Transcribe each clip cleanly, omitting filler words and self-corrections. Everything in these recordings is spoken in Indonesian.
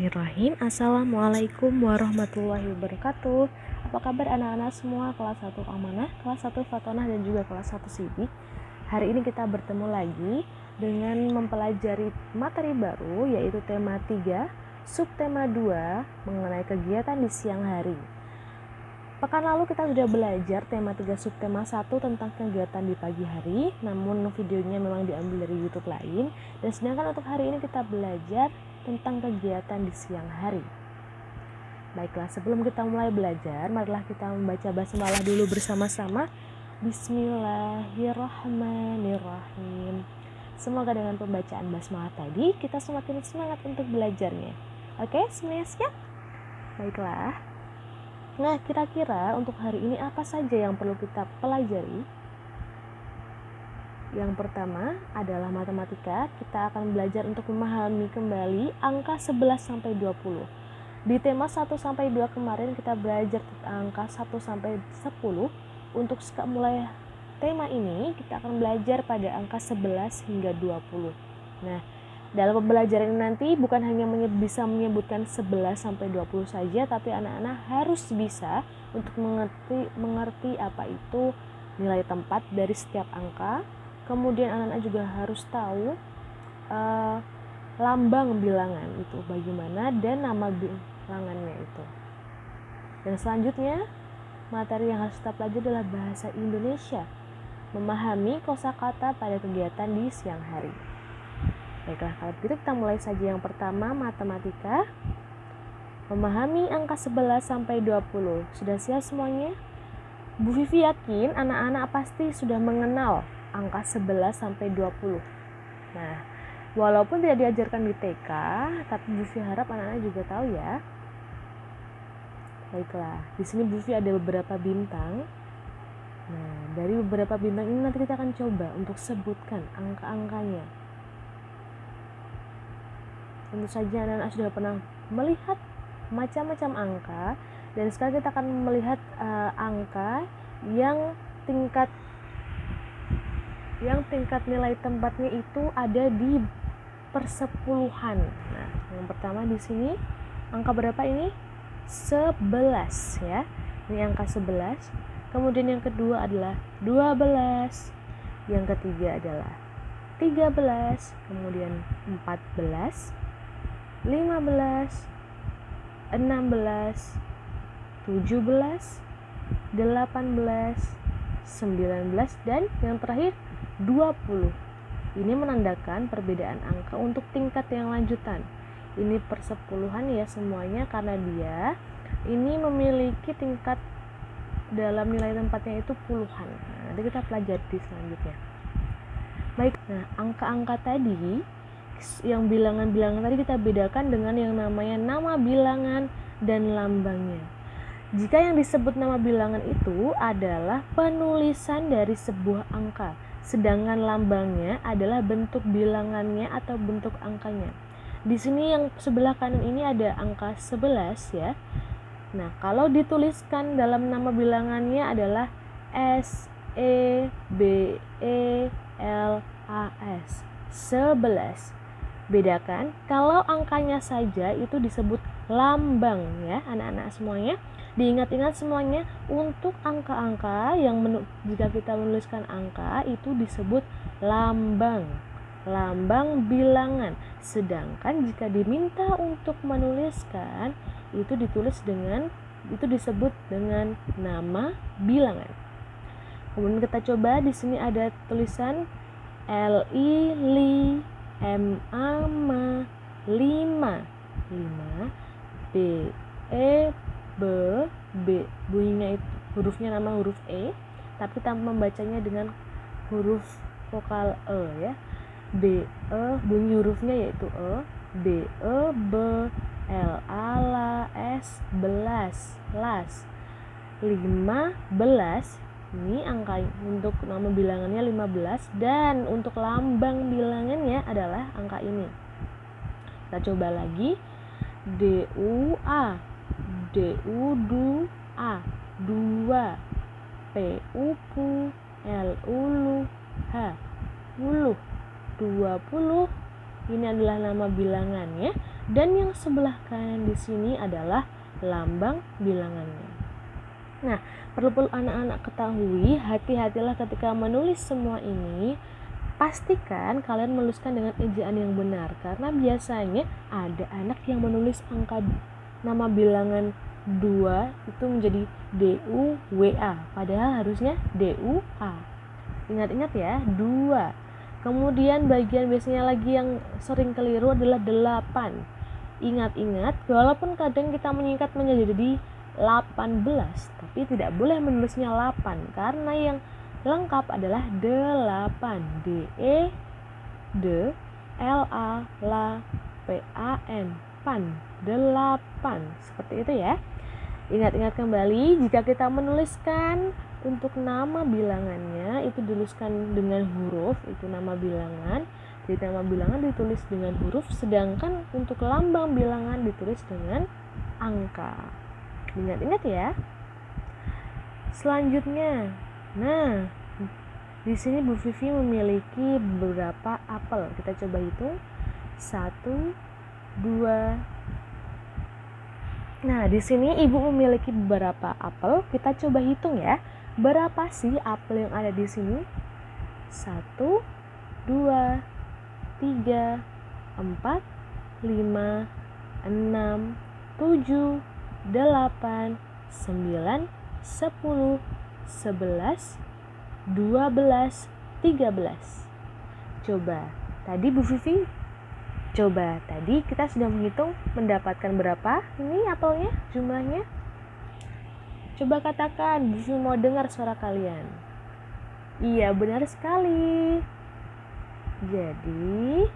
Bismillahirrahmanirrahim. Assalamualaikum warahmatullahi wabarakatuh. Apa kabar anak-anak semua kelas 1 Amanah, kelas 1 Fatonah, dan juga kelas 1 Sidik. Hari ini kita bertemu lagi dengan mempelajari materi baru, yaitu tema 3, subtema 2, mengenai kegiatan di siang hari. Pekan lalu kita sudah belajar tema 3 subtema 1 tentang kegiatan di pagi hari, namun videonya memang diambil dari YouTube lain. Dan sedangkan untuk hari ini kita belajar tentang kegiatan di siang hari. Baiklah, sebelum kita mulai belajar, marilah kita membaca basmalah dulu bersama-sama. Bismillahirrahmanirrahim. Semoga dengan pembacaan basmalah tadi kita semakin semangat untuk belajarnya. Oke, semuanya siap? Baiklah. Nah, kira-kira untuk hari ini apa saja yang perlu kita pelajari? Yang pertama adalah matematika. Kita akan belajar untuk memahami kembali angka 11-20. Di tema 1-2 kemarin kita belajar angka 1-10. Untuk mulai tema ini kita akan belajar pada angka 11 hingga 20. Nah, dalam pembelajaran ini nanti bukan hanya bisa menyebutkan 11-20 saja, tapi anak-anak harus bisa untuk mengerti apa itu nilai tempat dari setiap angka. Kemudian anak-anak juga harus tahu lambang bilangan itu bagaimana dan nama bilangannya itu. Dan selanjutnya, materi yang harus kita pelajari adalah bahasa Indonesia, memahami kosakata pada kegiatan di siang hari. Baiklah, kalau begitu kita mulai saja. Yang pertama, matematika. Memahami angka 11-20. Sudah siap semuanya? Bu Vivi yakin anak-anak pasti sudah mengenal angka 11-20. Nah, walaupun tidak diajarkan di TK, tapi Bu Vivi harap anak-anak juga tahu ya. Baiklah, di sini Bu Vivi ada beberapa bintang. Nah, dari beberapa bintang ini nanti kita akan coba untuk sebutkan angka-angkanya. Tentu saja anak-anak sudah pernah melihat macam-macam angka, dan sekarang kita akan melihat angka yang tingkat nilai tempatnya itu ada di persepuluhan. Nah, yang pertama di sini angka berapa ini? 11 ya. Ini angka 11. Kemudian yang kedua adalah 12. Yang ketiga adalah 13, kemudian 14, 15, 16, 17, 18, 19, dan yang terakhir 20. Ini menandakan perbedaan angka untuk tingkat yang lanjutan. Ini persepuluhan ya semuanya, karena dia ini memiliki tingkat dalam nilai tempatnya itu puluhan. Nah, nanti kita pelajari di selanjutnya. Baik, nah angka-angka tadi, yang bilangan-bilangan tadi kita bedakan dengan yang namanya nama bilangan dan lambangnya. Jika yang disebut nama bilangan itu adalah penulisan dari sebuah angka, sedangkan lambangnya adalah bentuk bilangannya atau bentuk angkanya. Di sini yang sebelah kanan ini ada angka 11 ya. Nah, kalau dituliskan dalam nama bilangannya adalah SEBELAS, 11. Bedakan kalau angkanya saja itu disebut lambang ya anak-anak semuanya. Diingat-ingat semuanya, untuk angka-angka yang jika kita menuliskan angka itu disebut lambang bilangan. Sedangkan jika diminta untuk menuliskan itu disebut dengan nama bilangan. Kemudian kita coba, di sini ada tulisan li MA 5 B bunyinya itu hurufnya nama huruf E, tapi kita membacanya dengan huruf vokal E ya. Bunyi hurufnya yaitu E, B L A S 11 ini angka untuk nama bilangannya 15, dan untuk lambang bilangannya adalah angka ini. Kita coba lagi. DUA 2, PUPU LUH 20. Ini adalah nama bilangannya. dan yang sebelah kanan di sini adalah lambang bilangannya. Nah, perlu anak-anak ketahui, hati-hatilah ketika menulis semua ini. Pastikan kalian menuliskan dengan ejaan yang benar, karena biasanya ada anak yang menulis angka nama bilangan 2 itu menjadi DUWA, padahal harusnya DUA. Ingat-ingat ya, 2. Kemudian bagian biasanya lagi yang sering keliru adalah 8. Ingat-ingat, walaupun kadang kita menyingkat menjadi 18, tapi tidak boleh menulisnya 8, karena yang lengkap adalah 8. DELAPAN, pan, 8. Seperti itu ya. Ingat-ingat kembali, jika kita menuliskan untuk nama bilangannya itu dituliskan dengan huruf, itu nama bilangan. Jadi nama bilangan ditulis dengan huruf, sedangkan untuk lambang bilangan ditulis dengan angka. Ingat-ingat ya. Selanjutnya, nah, di sini Bu Vivi memiliki beberapa apel. Kita coba hitung. 1, 2. Nah, di sini Ibu memiliki beberapa apel. Kita coba hitung ya. Berapa sih apel yang ada di sini? 1, 2, 3, 4, 5, 6, 7, 8, 9, 10, 11, 12, 13. Coba, tadi Bu Vivi tadi kita sudah menghitung mendapatkan berapa ini apelnya, jumlahnya. Coba katakan, Bu Vivi mau dengar suara kalian. Iya, benar sekali. Jadi,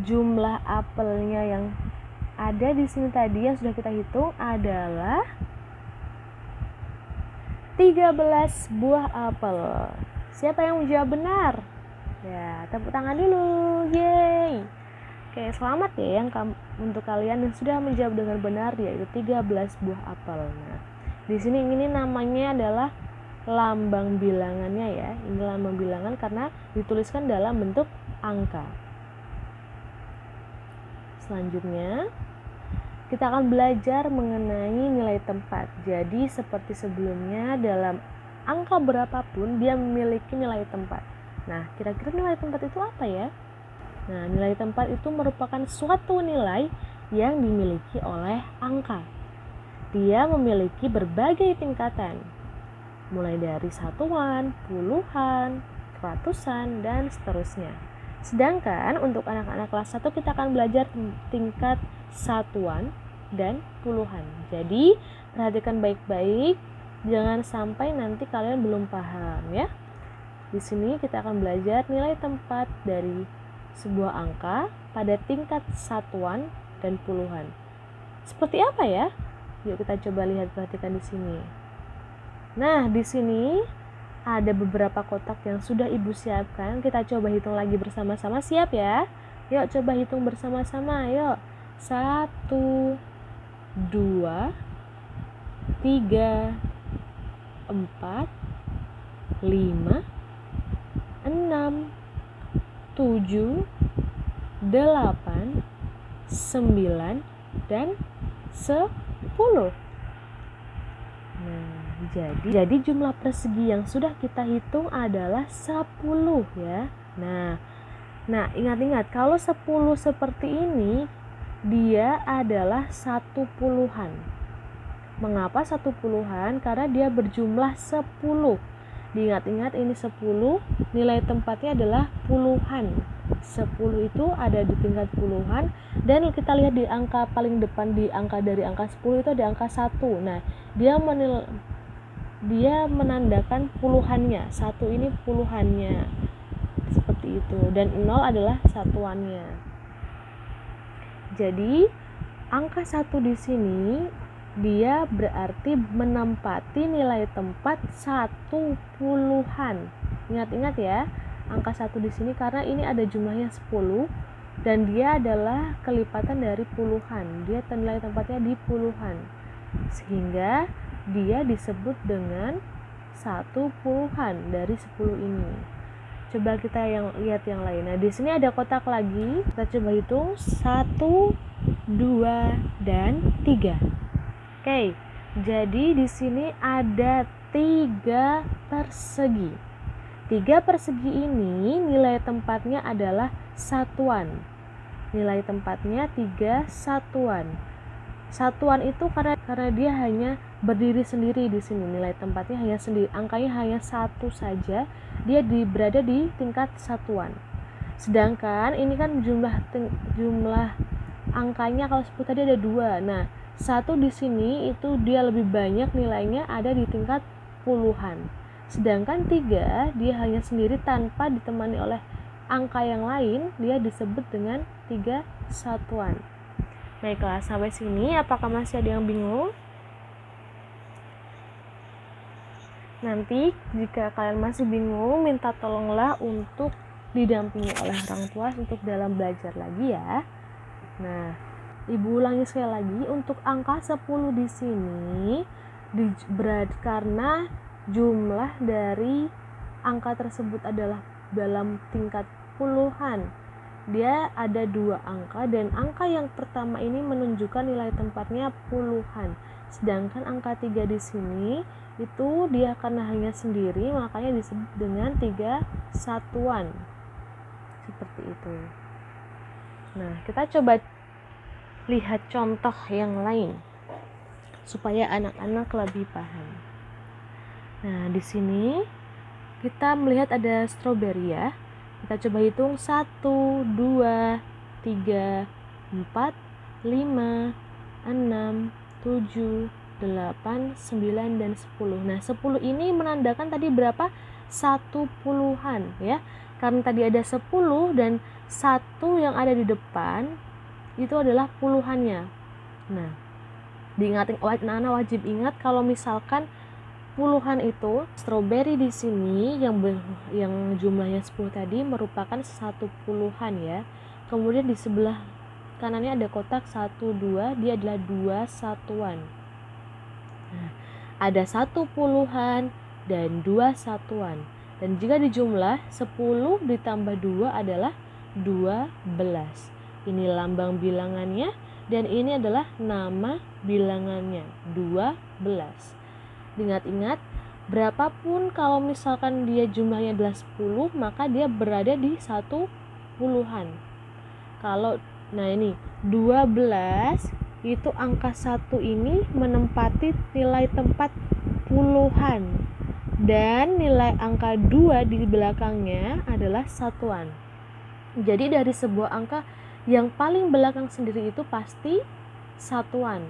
jumlah apelnya yang ada di sini tadi yang sudah kita hitung adalah 13 buah apel. Siapa yang menjawab benar? Ya, tepuk tangan dulu. Yeay. Oke, selamat ya untuk kalian yang sudah menjawab dengan benar, yaitu 13 buah apel. Nah, di sini ini namanya adalah lambang bilangannya ya. Ini lambang bilangan karena dituliskan dalam bentuk angka. Selanjutnya, kita akan belajar mengenai nilai tempat. Jadi seperti sebelumnya, dalam angka berapapun dia memiliki nilai tempat. Nah, kira-kira nilai tempat itu apa ya? Nah, nilai tempat itu merupakan suatu nilai yang dimiliki oleh angka. Dia memiliki berbagai tingkatan, mulai dari satuan, puluhan, ratusan, dan seterusnya. Sedangkan untuk anak-anak kelas 1 kita akan belajar tingkat satuan dan puluhan. Jadi, perhatikan baik-baik, jangan sampai nanti kalian belum paham ya. Di sini kita akan belajar nilai tempat dari sebuah angka pada tingkat satuan dan puluhan. Seperti apa ya? Yuk kita coba lihat, perhatikan di sini. Nah, di sini ada beberapa kotak yang sudah Ibu siapkan. Kita coba hitung lagi bersama-sama. Siap ya? Yuk coba hitung bersama-sama. Yuk. 1, 2, 3, 4, 5, 6, 7, 8, 9, dan 10. Nah, jadi jumlah persegi yang sudah kita hitung adalah 10 ya. Nah, ingat-ingat kalau 10 seperti ini dia adalah 1 puluhan. Mengapa 1 puluhan? Karena dia berjumlah 10. Diingat-ingat ini 10, nilai tempatnya adalah puluhan. 10 itu ada di tingkat puluhan, dan kita lihat di angka paling depan dari angka 10 itu ada angka 1. Nah, dia menandakan puluhannya. 1 ini puluhannya. Seperti itu, dan 0 adalah satuannya. Jadi, angka 1 di sini dia berarti menempati nilai tempat 1 puluhan. Ingat-ingat ya, angka 1 di sini karena ini ada jumlahnya 10 dan dia adalah kelipatan dari puluhan. Dia nilai tempatnya di puluhan. Sehingga dia disebut dengan 1 puluhan dari 10 ini. Coba kita lihat yang lain. Nah, di sini ada kotak lagi. Kita coba hitung. 1, 2, dan 3. Oke, jadi di sini ada 3 persegi. 3 persegi ini nilai tempatnya adalah satuan. Nilai tempatnya 3 satuan. Satuan itu karena dia hanya berdiri sendiri di sini. Nilai tempatnya hanya sendiri, angkanya hanya 1 saja. Dia berada di tingkat satuan. Sedangkan ini kan jumlah angkanya kalau 10 tadi ada 2. Nah, 1 di sini itu dia lebih banyak nilainya ada di tingkat puluhan. Sedangkan 3 dia hanya sendiri tanpa ditemani oleh angka yang lain, dia disebut dengan 3 satuan. Baiklah, sampai sini apakah masih ada yang bingung? Nanti jika kalian masih bingung, minta tolonglah untuk didampingi oleh orang tua untuk dalam belajar lagi ya. Nah, Ibu ulangi sekali lagi, untuk angka 10 di sini karena jumlah dari angka tersebut adalah dalam tingkat puluhan. Dia ada 2 angka dan angka yang pertama ini menunjukkan nilai tempatnya puluhan. Sedangkan angka 3 di sini itu dia karena hanya sendiri makanya disebut dengan 3 satuan. Seperti itu. Nah, kita coba lihat contoh yang lain supaya anak-anak lebih paham. Nah, di sini kita melihat ada stroberi ya. Kita coba hitung 1, 2, 3, 4, 5, 6, 7, 8, 9, dan 10. Nah, 10 ini menandakan tadi berapa? 1 puluhan ya. Karena tadi ada 10 dan 1 yang ada di depan itu adalah puluhannya. Nah, anak-anak wajib ingat kalau misalkan puluhan itu, stroberi di sini yang jumlahnya 10 tadi merupakan 1 puluhan ya. Kemudian di sebelah kanannya ada kotak 1, 2, dia adalah 2 satuan. Nah, ada 1 puluhan dan 2 satuan. Dan jika dijumlah 10 ditambah 2 adalah 12. Ini lambang bilangannya dan ini adalah nama bilangannya, 12. Ingat-ingat, berapapun kalau misalkan dia jumlahnya adalah 10, maka dia berada di 1 puluhan. Nah ini 12 itu angka 1 ini menempati nilai tempat puluhan dan nilai angka 2 di belakangnya adalah satuan. Jadi dari sebuah angka yang paling belakang sendiri itu pasti satuan.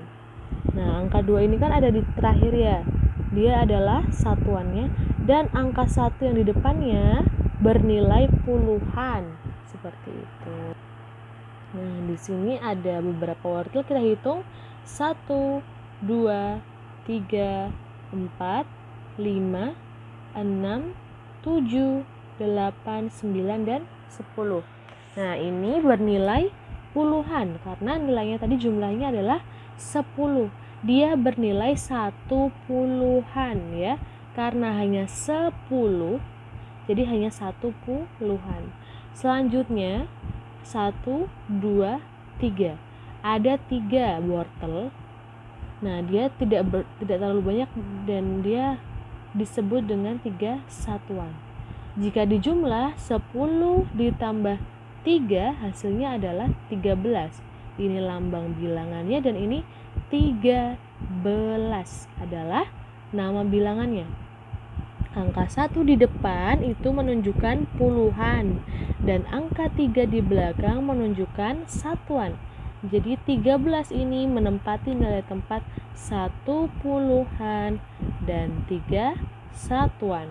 Nah, angka 2 ini kan ada di terakhir ya. Dia adalah satuannya dan angka 1 yang di depannya bernilai puluhan. Seperti itu. Nah, di sini ada beberapa wortel, kita hitung 1, 2, 3, 4, 5, 6, 7, 8, 9, dan 10. Nah, ini bernilai puluhan karena nilainya tadi jumlahnya adalah 10. Dia bernilai 1 puluhan ya. Karena hanya 10, jadi hanya 1 puluhan. Selanjutnya 1, 2, 3. Ada 3 wortel. Nah, dia tidak terlalu banyak dan dia disebut dengan 3 satuan. Jika dijumlah 10 ditambah 3 hasilnya adalah 13. Ini lambang bilangannya dan ini 13 adalah nama bilangannya. Angka 1 di depan itu menunjukkan puluhan dan angka 3 di belakang menunjukkan satuan. Jadi 13 ini menempati nilai tempat 1 puluhan dan 3 satuan.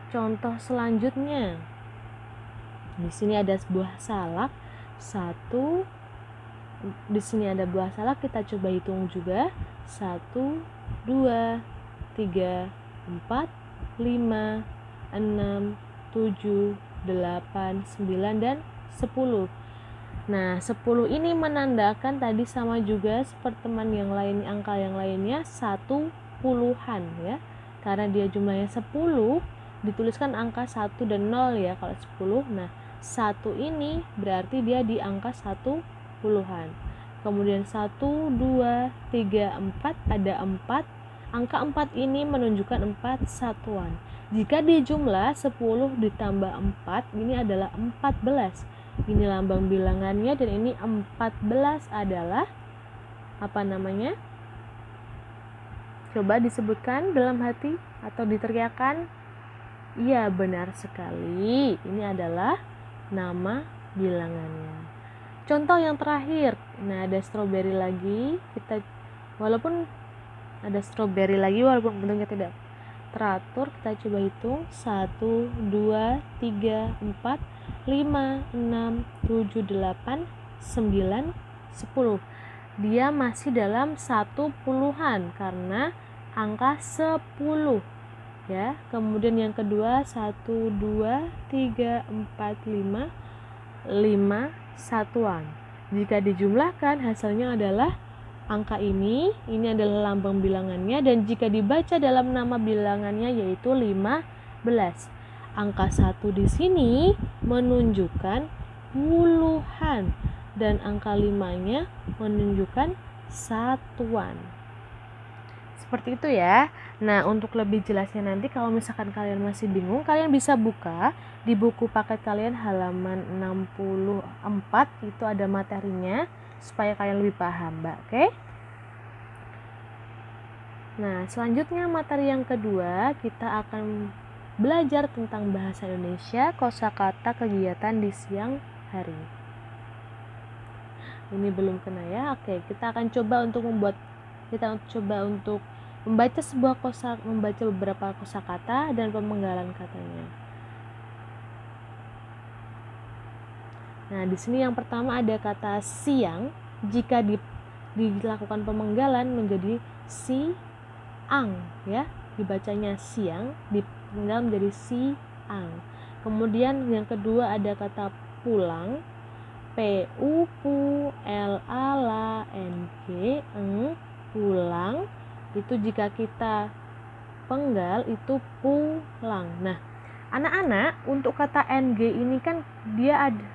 Contoh selanjutnya. Di sini ada sebuah salak. Di sini ada buah salak, kita coba hitung juga. 1, 2, 3, 4, 5, 6, 7, 8, 9, dan 10. Nah, 10 ini menandakan tadi sama juga seperti angka yang lainnya 1 puluhan ya. Karena dia jumlahnya 10, dituliskan angka 1 dan 0 ya kalau 10. Nah, 1 ini berarti dia di angka 1 puluhan. Kemudian 1, 2, 3, 4, ada 4. Angka 4 ini menunjukkan 4 satuan. Jika dijumlah 10 ditambah 4, ini adalah 14. Ini lambang bilangannya dan ini 14 adalah apa namanya? Coba disebutkan dalam hati atau diteriakan. Iya, benar sekali. Ini adalah nama bilangannya. Contoh yang terakhir. Nah, ada strawberry lagi. Walaupun bentuknya tidak teratur, kita coba hitung. 1, 2, 3, 4, 5, 6, 7, 8, 9, 10. Dia masih dalam 1 puluhan karena angka 10. Ya, kemudian yang kedua 1, 2, 3, 4, 5 satuan. Jika dijumlahkan hasilnya adalah angka ini adalah lambang bilangannya, dan jika dibaca dalam nama bilangannya yaitu 15. Angka 1 di sini menunjukkan puluhan dan angka 5-nya menunjukkan satuan. Seperti itu ya. Nah, untuk lebih jelasnya nanti kalau misalkan kalian masih bingung, kalian bisa buka di buku paket kalian halaman 64, itu ada materinya supaya kalian lebih paham, Mbak. Oke? Nah, selanjutnya materi yang kedua, kita akan belajar tentang bahasa Indonesia, kosakata kegiatan di siang hari. Ini belum kena ya. Oke, kita akan coba untuk membaca beberapa kosakata dan pemenggalan katanya. Nah, di sini yang pertama ada kata siang. Jika dilakukan pemenggalan menjadi siang, ya, dibacanya siang, dipenggal menjadi siang. Kemudian yang kedua ada kata pulang. P-U-L-A-L-A-N-G, pulang. Itu jika kita penggal itu pulang. Nah, anak-anak, untuk kata ng ini kan dia ada,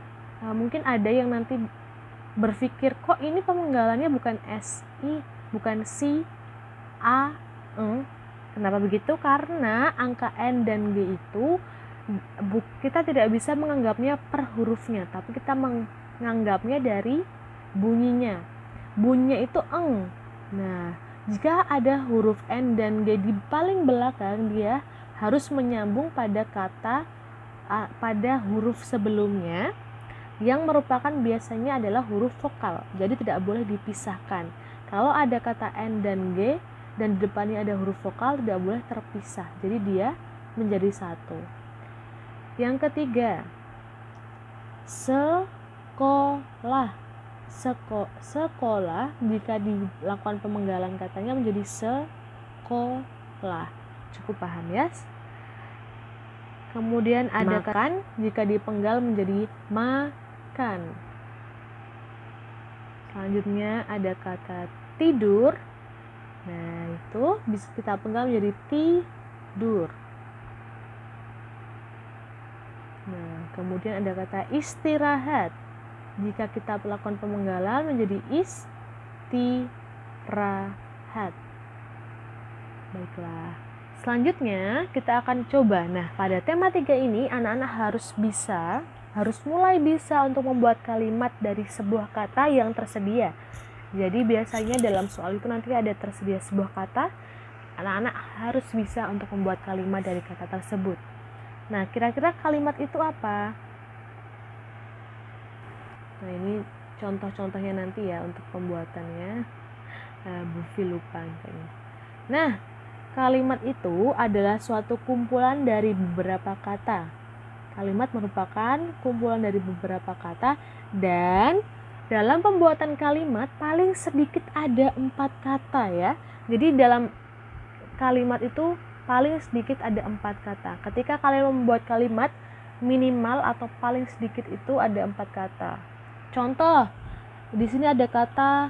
mungkin ada yang nanti berpikir kok ini pemenggalannya bukan si, bukan si, a, eng. Kenapa begitu? Karena angka n dan g itu kita tidak bisa menganggapnya per hurufnya, tapi kita menganggapnya dari bunyinya. Bunyinya itu eng. Nah, jika ada huruf N dan G di paling belakang, dia harus menyambung pada huruf sebelumnya yang merupakan biasanya adalah huruf vokal. Jadi tidak boleh dipisahkan. Kalau ada kata N dan G dan di depannya ada huruf vokal, tidak boleh terpisah. Jadi dia menjadi satu. Yang ketiga, sekolah. Sekolah jika dilakukan pemenggalan katanya menjadi sekolah. Cukup paham ya? Kemudian ada makan jika dipenggal menjadi makan. Selanjutnya ada kata tidur. Nah, itu bisa kita penggal menjadi tidur. Nah, kemudian ada kata istirahat. Jika kita melakukan pemenggalan menjadi istirahat. Baiklah. Selanjutnya kita akan coba. Nah, pada tema 3 ini anak-anak harus mulai bisa untuk membuat kalimat dari sebuah kata yang tersedia. Jadi biasanya dalam soal itu nanti ada tersedia sebuah kata. Anak-anak harus bisa untuk membuat kalimat dari kata tersebut. Nah, kira-kira kalimat itu apa? Nah, ini contoh-contohnya nanti ya untuk pembuatannya. Bu Fi lupa kayaknya. Nah, kalimat itu adalah suatu kumpulan dari beberapa kata. Kalimat merupakan kumpulan dari beberapa kata, dan dalam pembuatan kalimat paling sedikit ada 4 kata ya. Jadi dalam kalimat itu paling sedikit ada 4 kata. Ketika kalian membuat kalimat, minimal atau paling sedikit itu ada 4 kata. Contoh, di sini ada kata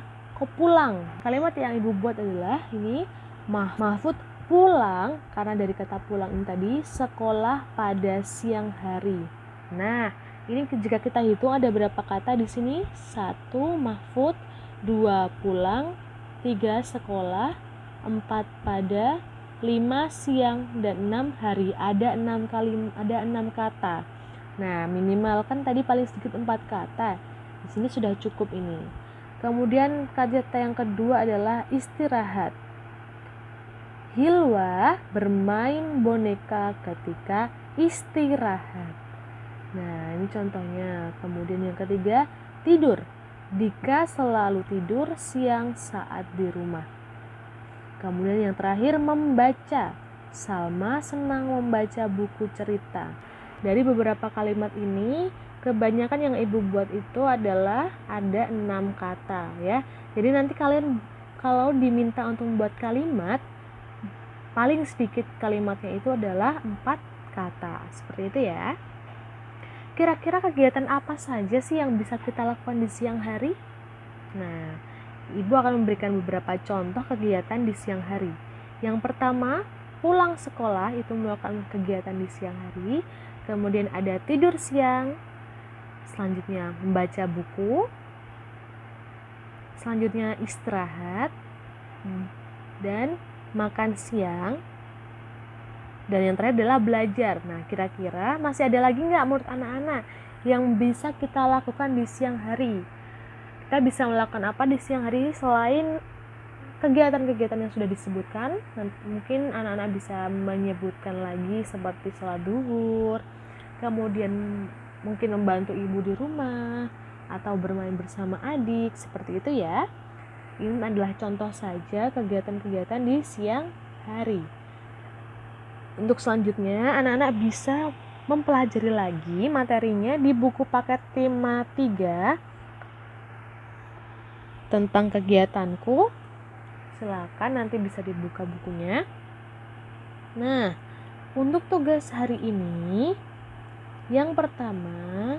pulang. Kalimat yang ibu buat adalah ini, Mahfud pulang karena dari kata pulang ini tadi, sekolah pada siang hari. Nah, Ini jika kita hitung ada berapa kata di sini? 1 Mahfud, 2 pulang, 3 sekolah, 4 pada, 5 siang, dan 6 hari. Ada 6 kata. Nah, minimal kan tadi paling sedikit 4 kata. Di sini sudah cukup ini. Kemudian kata yang kedua adalah istirahat. Hilwa bermain boneka ketika istirahat. Nah, ini contohnya. Kemudian yang ketiga, tidur. Dika selalu tidur siang saat di rumah. Kemudian yang terakhir, membaca. Salma senang membaca buku cerita. Dari beberapa kalimat ini, kebanyakan yang ibu buat itu adalah ada 6 kata ya. Jadi nanti kalian kalau diminta untuk membuat kalimat, paling sedikit kalimatnya itu adalah 4 kata. Seperti itu ya. Kira-kira kegiatan apa saja sih yang bisa kita lakukan di siang hari? Nah, ibu akan memberikan beberapa contoh kegiatan di siang hari. Yang pertama, pulang sekolah itu melakukan kegiatan di siang hari. Kemudian ada tidur siang. Selanjutnya membaca buku. Selanjutnya istirahat. Dan makan siang. Dan yang terakhir adalah belajar. Nah, kira-kira masih ada lagi nggak menurut anak-anak yang bisa kita lakukan di siang hari? Kita bisa melakukan apa di siang hari selain kegiatan-kegiatan yang sudah disebutkan? Mungkin anak-anak bisa menyebutkan lagi seperti sholat duhur, kemudian mungkin membantu ibu di rumah, atau bermain bersama adik, seperti itu ya. Ini adalah contoh saja kegiatan-kegiatan di siang hari. Untuk selanjutnya, anak-anak bisa mempelajari lagi materinya di buku paket tema 3 tentang kegiatanku. Silakan nanti bisa dibuka bukunya. Nah, untuk tugas hari ini, yang pertama,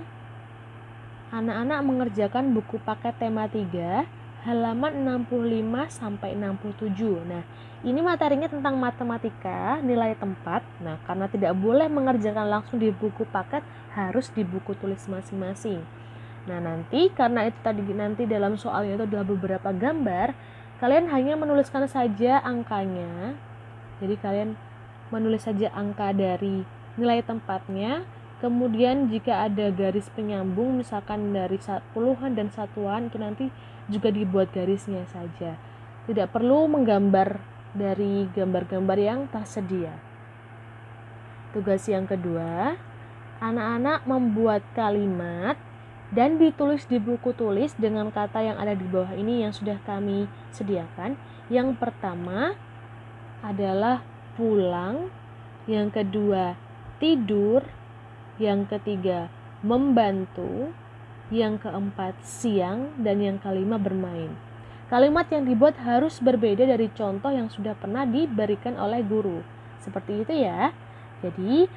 anak-anak mengerjakan buku paket tema 3 halaman 65 sampai 67. Nah, ini materinya tentang matematika, nilai tempat. Nah, karena tidak boleh mengerjakan langsung di buku paket, harus di buku tulis masing-masing. Nah, nanti karena itu tadi nanti dalam soalnya itu adalah beberapa gambar, kalian hanya menuliskan saja angkanya. Jadi kalian menulis saja angka dari nilai tempatnya. Kemudian jika ada garis penyambung, misalkan dari puluhan dan satuan, itu nanti juga dibuat garisnya saja. Tidak perlu menggambar dari gambar-gambar yang tersedia. Tugas yang kedua, anak-anak membuat kalimat dan ditulis di buku tulis dengan kata yang ada di bawah ini yang sudah kami sediakan. Yang pertama adalah pulang, yang kedua tidur, yang ketiga membantu, yang keempat siang, dan yang kelima bermain. Kalimat yang dibuat harus berbeda dari contoh yang sudah pernah diberikan oleh guru. Seperti itu ya. Jadi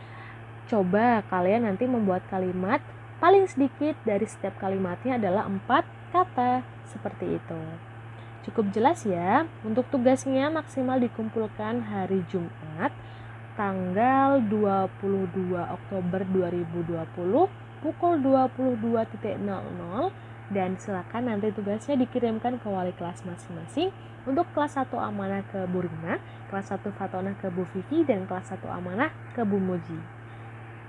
coba kalian nanti membuat kalimat, paling sedikit dari setiap kalimatnya adalah 4 kata. Seperti itu. Cukup jelas ya. Untuk tugasnya maksimal dikumpulkan hari Jumat tanggal 22 Oktober 2020 pukul 22.00, dan silakan nanti tugasnya dikirimkan ke wali kelas masing-masing. Untuk kelas 1 amanah ke Bu Rina, kelas 1 Fatonah ke Bu Vivi, dan kelas 1 amanah ke Bu Muji.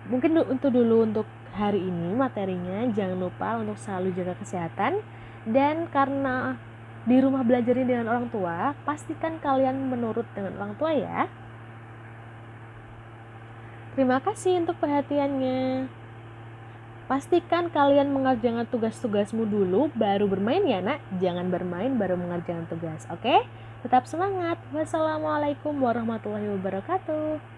Mungkin untuk dulu untuk hari ini materinya. Jangan lupa untuk selalu jaga kesehatan, dan karena di rumah belajarnya dengan orang tua, pastikan kalian menurut dengan orang tua ya. Terima kasih untuk perhatiannya. Pastikan kalian mengerjakan tugas-tugasmu dulu, baru bermain ya nak. Jangan bermain baru mengerjakan tugas, oke? Tetap semangat. Wassalamualaikum warahmatullahi wabarakatuh.